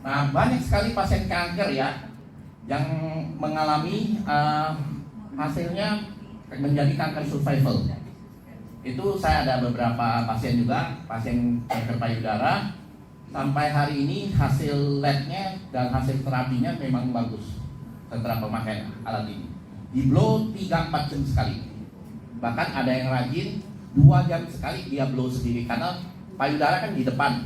Nah, banyak sekali pasien kanker ya yang mengalami hasilnya menjadi kanker survival. Itu saya ada beberapa pasien juga, pasien kanker payudara. Sampai hari ini hasil labnya dan hasil terapinya memang bagus setelah pemakaian alat ini. Di blow 3-4 jam sekali. Bahkan ada yang rajin 2 jam sekali dia blow sendiri, karena payudara kan di depan.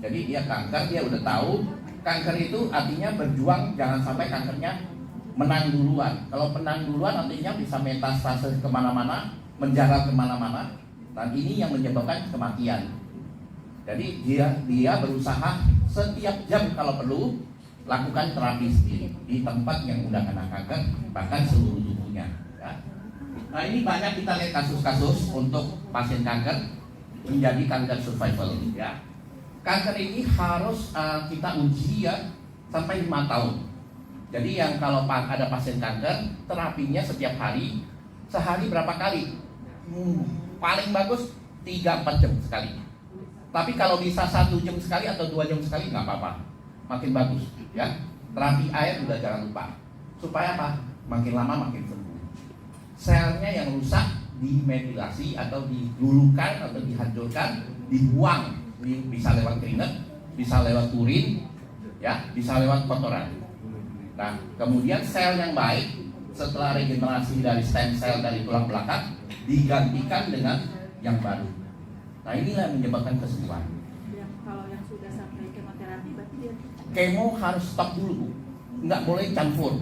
Jadi dia kanker, dia udah tahu kanker itu artinya berjuang jangan sampai kankernya menang duluan. Kalau menang duluan artinya bisa metastase kemana-mana, menjalar kemana-mana, dan ini yang menyebabkan kematian. Jadi dia berusaha setiap jam kalau perlu lakukan terapi sendiri di tempat yang udah kena kanker, bahkan seluruh tubuhnya. Ya. Nah, ini banyak kita lihat kasus-kasus untuk pasien kanker menjadi kanker survival. Ya. Kanker ini harus kita uji ya sampai 5 tahun. Jadi yang kalau ada pasien kanker, terapinya setiap hari, sehari berapa kali? Paling bagus 3-4 jam sekali. Tapi kalau bisa 1 jam sekali atau 2 jam sekali nggak apa-apa, makin bagus ya. Terapi air udah jangan lupa. Supaya apa? Makin lama makin sembuh. Selnya yang rusak dimetilasi atau dilulukan atau dihancurkan, dibuang. Bisa lewat keringat, bisa lewat urin, ya, bisa lewat kotoran. Nah, kemudian sel yang baik setelah regenerasi dari stem cell dari tulang belakang digantikan dengan yang baru. Nah, inilah yang menyebabkan kesembuhan. Kalau yang sudah sampai kemoterapi berarti dia kemo harus stop dulu, Bu. Nggak boleh campur.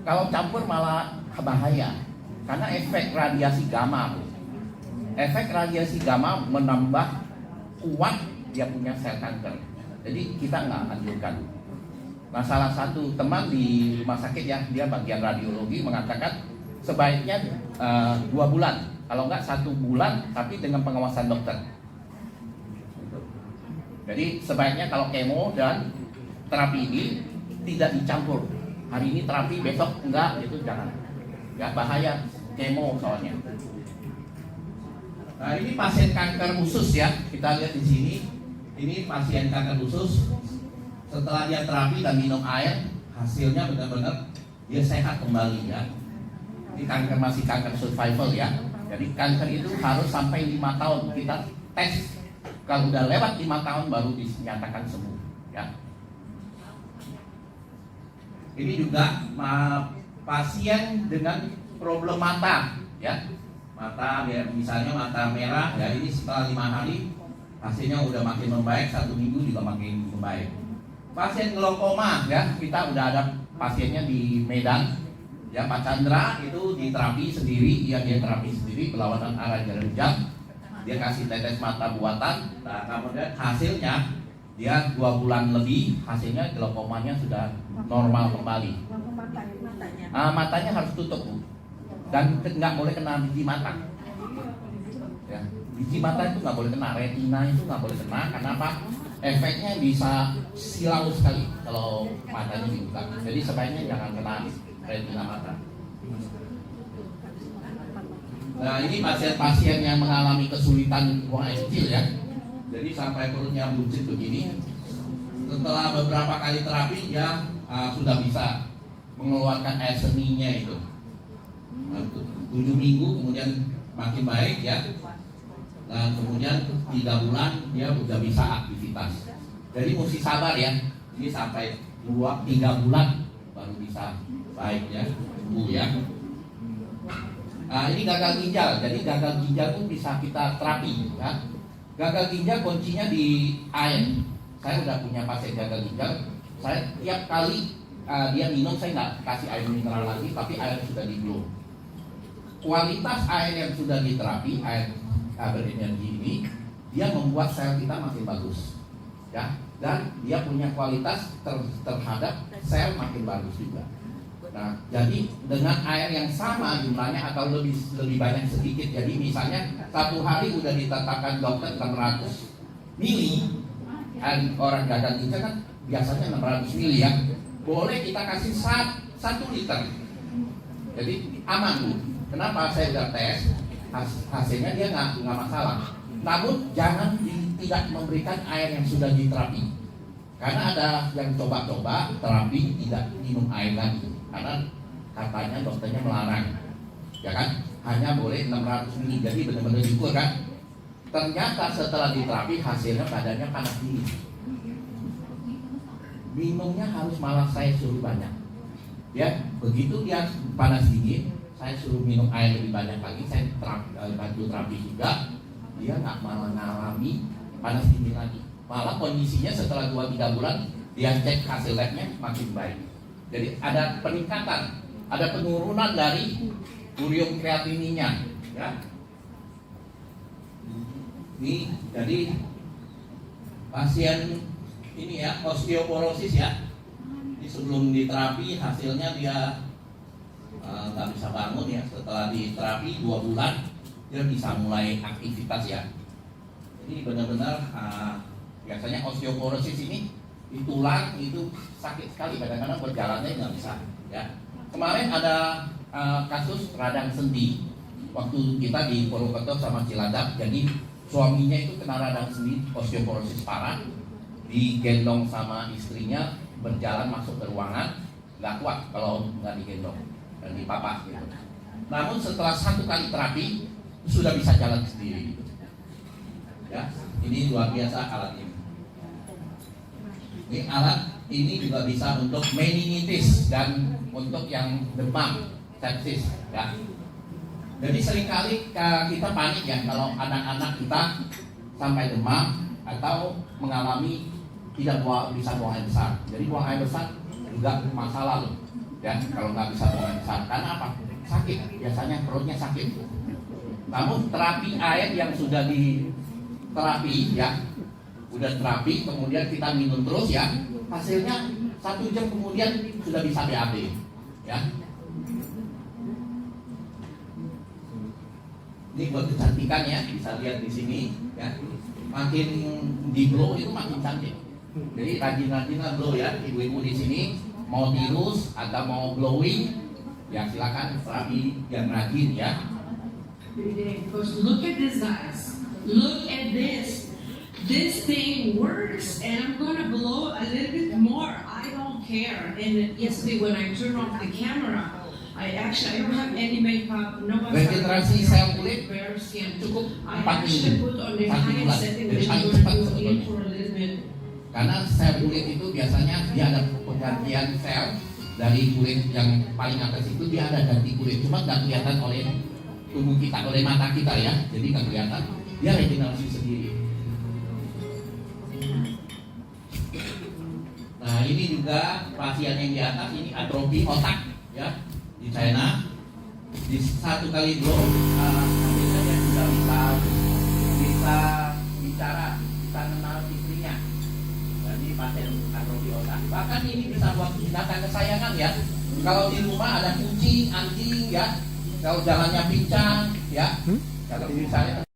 Kalau campur malah bahaya, karena efek radiasi gamma, Bu. Efek radiasi gamma menambah kuat dia punya sel kanker. Jadi kita nggak anjurkan. Nah, salah satu teman di rumah sakit ya, dia bagian radiologi mengatakan sebaiknya 2 bulan, kalau nggak 1 bulan, tapi dengan pengawasan dokter. Jadi sebaiknya kalau kemo dan terapi ini tidak dicampur. Hari ini terapi, besok enggak, itu jangan. Ya, bahaya kemo soalnya. Nah, ini pasien kanker usus ya, kita lihat di sini. Ini pasien kanker usus. Setelah dia terapi dan minum air, hasilnya benar-benar dia sehat kembali ya. Ini kanker masih kanker survival ya. Jadi kanker itu harus sampai 5 tahun kita tes. Kalau udah lewat 5 tahun baru dinyatakan sembuh ya. Ini juga pasien dengan problem mata ya. Mata ya, misalnya mata merah ya, ini setelah 5 hari hasilnya udah makin membaik, 1 minggu juga makin membaik. Pasien glaukoma ya, kita udah ada pasiennya di Medan ya, Pak Chandra itu diterapi sendiri, dia terapi sendiri berlawanan arah jarum jam, dia kasih tetes mata buatan. Nah, kemudian hasilnya dia 2 bulan lebih, hasilnya glaukomanya sudah normal kembali. Matanya harus tutup, Bu, dan nggak boleh kena biji mata ya. Biji mata itu nggak boleh kena, retina itu nggak boleh kena, karena apa? Efeknya bisa silau sekali kalau matanya dibuka. Jadi sebaiknya jangan kena retina mata. Nah, ini pasien-pasien yang mengalami kesulitan buang air kecil ya. Jadi sampai perutnya buncit begini. Setelah beberapa kali terapi dia sudah bisa mengeluarkan air seninya itu. 7 minggu kemudian makin baik ya. Dan kemudian 3 bulan dia sudah bisa aktivitas. Jadi mesti sabar ya. Ini sampai 2-3 bulan baru bisa baik ya, sembuh ya. Nah, ini gagal ginjal. Jadi gagal ginjal pun bisa kita terapi ya. Gagal ginjal kuncinya di air. Saya udah punya pasien gagal ginjal. Saya tiap kali dia minum, saya nggak kasih air mineral lagi, tapi air sudah di blow. Kualitas air yang sudah diterapi, air berenergi ini, dia membuat sel kita makin bagus ya, dan dia punya kualitas terhadap sel makin bagus juga. Nah, jadi dengan air yang sama jumlahnya atau lebih banyak sedikit. Jadi misalnya 1 hari udah ditetapkan dokter 600 mili, orang gagal ginjal kan biasanya 600 mili ya. Boleh kita kasih 1 liter. Jadi aman, Bu. Kenapa? Saya udah tes, hasilnya dia nggak masalah. Namun jangan tidak memberikan air yang sudah diterapi, Karena ada yang coba-coba terapi tidak minum air lagi, karena katanya dokternya melarang, ya kan? Hanya boleh 600 ml, jadi benar-benar diukur kan? Ternyata setelah diterapi hasilnya badannya panas dingin. Minumnya harus malah saya suruh banyak. Ya, begitu dia panas dingin, saya suruh minum air lebih banyak lagi. Saya bantu terapi juga, dia nggak malah ngalami panas dingin lagi. Malah kondisinya setelah 2-3 bulan dia cek hasil labnya makin baik. Jadi ada peningkatan, ada penurunan dari urium kreatininya, ya. Ini jadi pasien ini ya, osteoporosis ya. Ini sebelum diterapi hasilnya dia nggak bisa bangun ya. Setelah diterapi 2 bulan dia bisa mulai aktivitas ya. Jadi benar-benar biasanya osteoporosis ini di tulang itu sakit sekali, kadang-kadang berjalannya nggak bisa ya. Kemarin ada kasus radang sendi waktu kita di Purwokerto sama Cilacap. Jadi suaminya itu kena radang sendi, osteoporosis parah, digendong sama istrinya, berjalan masuk ke ruangan, nggak kuat kalau nggak digendong dan dipapah gitu. Namun setelah 1 kali terapi sudah bisa jalan sendiri gitu. Ya, ini luar biasa alat ini. Ini alat ini juga bisa untuk meningitis dan untuk yang demam, sepsis ya. Jadi seringkali kita panik ya kalau anak-anak kita sampai demam atau mengalami tidak bisa buang air besar. Jadi buang air besar juga masalah loh ya, kalau nggak bisa buang air besar. Karena apa? Sakit, biasanya perutnya sakit. Namun terapi air yang sudah diterapi ya, udah terapi kemudian kita minum terus ya, hasilnya 1 jam kemudian sudah bisa BAB ya. Ini buat kecantikan ya, bisa lihat di sini ya. Makin di glow itu makin cantik. Jadi rajin-rajinlah glow ya, ibu-ibu di sini mau tirus atau mau glowing ya silakan terapi yang rajin ya. Because look at this, guys. Look at this. This thing works, and I'm gonna blow a little bit more. I don't care. And yesterday when I turned off the camera, I don't have any makeup, no Regenerasi sel kulit bare skin. cukup I 4 actually minggu, put on the 1 bulan. highest setting Jadi that paling I'm cepat gonna go in sebetulnya. for a little bit. Karena sel kulit itu biasanya dia ada penggantian sel dari kulit yang paling atas itu, dia ada ganti kulit, cuma nggak kelihatan oleh tubuh kita, oleh mata kita ya. Jadi nggak kelihatan, dia regenerasi sendiri. Nah ini juga pasien yang di atas ini atrofi otak ya di China. Di 1 kali glow akhirnya dia sudah bisa bicara, bisa mengenal istrinya. Jadi pasien atrofi otak. Bahkan ini bisa buat binatang kesayangan ya. Kalau di rumah ada kucing, anjing ya, kalau jalannya pincang ya, kalau misalnya